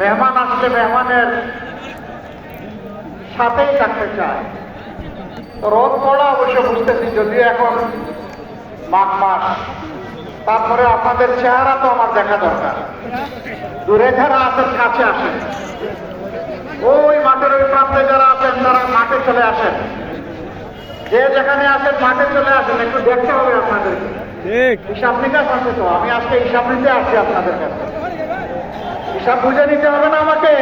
মেহমান আসলে মেহমানের সাথেই থাকতে চায়। তো রোদ পড়া অবশ্য বুঝতেছি, যদিও এখন মাঘ মাস, তারপরে আপনাদের চেহারা তো আমার দেখা দরকার। দূরে যারা আছেন কাছে আসেন, ওই মাঠের ওই প্রান্তে যারা আছেন তারা মাঠে চলে আসেন। যে যেখানে আছেন মাঠে চলে আসেন, একটু দেখতে হবে আপনাদেরকে। হিসাব নিকাশ আছে তো, আমি আজকে হিসাব নিতে আসছি আপনাদের কাছে। হিসাব বুঝে নিতে হবে না আমাকে?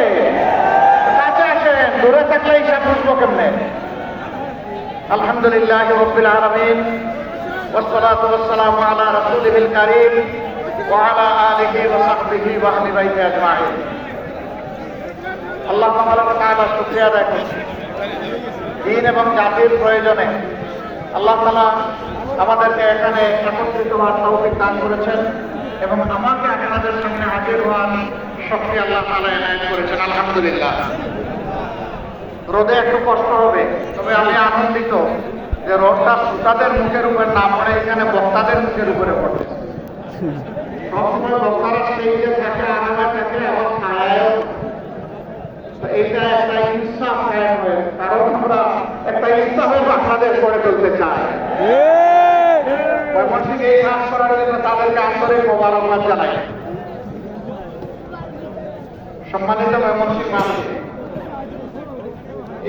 কাছে আসেন, দূরে থাকলে হিসাব বুঝবো কেমনে? আলহামদুলিল্লাহ রাব্বিল আলামিন, والصلاة والسلام على رسوله الكريم وعلى آله وصحبه وأهل بيته أجمعين। আল্লাহ তাআলা শুকরিয়া আদায় করছি, দিন এবং জাতির প্রয়োজনে আল্লাহ তাআলা আমাদেরকে এখানে একত্রিত হওয়ার তৌফিক দান করেছেন এবং আমাকে আপনাদের সামনে হাজির হওয়ার শক্তি আল্লাহ তাআলা এনায়েত করেছেন। আলহামদুলিল্লাহ। রোদে একটু কষ্ট হবে, তবে আমি আনন্দিত যে রোদটা শ্রোতাদের মুখের উপর না পড়ে এখানে বক্তাদের মুখের উপরে পড়ে। সবসময় বক্তারা স্টেজে থাকে, আরামে থাকে এবং ছায়ায়ও। এইটা একটা ইনসাফ হয়ে, কারণ আমরা একটা ইনসাফের বাংলাদেশ গড়ে তুলতে চাই। ময়মনসিংহে এই কাজ করার জন্য তাদেরকে আন্তরিক মোবারকবাদ জানাই। সম্মানিত ময়মনসিংহবাসী,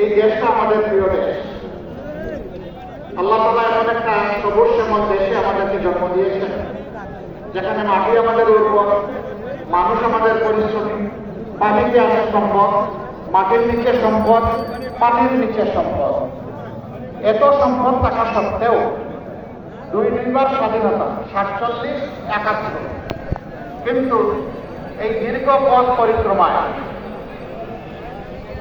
এই দেশটা আমাদের প্রিয় দেশ। আল্লাহ তাআলা এমন একটা সবুজ শ্যামল দেশে আমাদেরকে জন্ম দিয়েছেন, যেখানে মাটি আমাদের উর্বর, মানুষ আমাদের পরিশ্রমী, পানিতে আছে সম্পদ, মাটির নিচে সম্পদ, পানির নিচে সম্পদ। এত সম্পদ থাকা সত্ত্বেও 2-2বার স্বাধীনতা, 47, 71। কিন্তু এই দীর্ঘ পথ পরিক্রমায়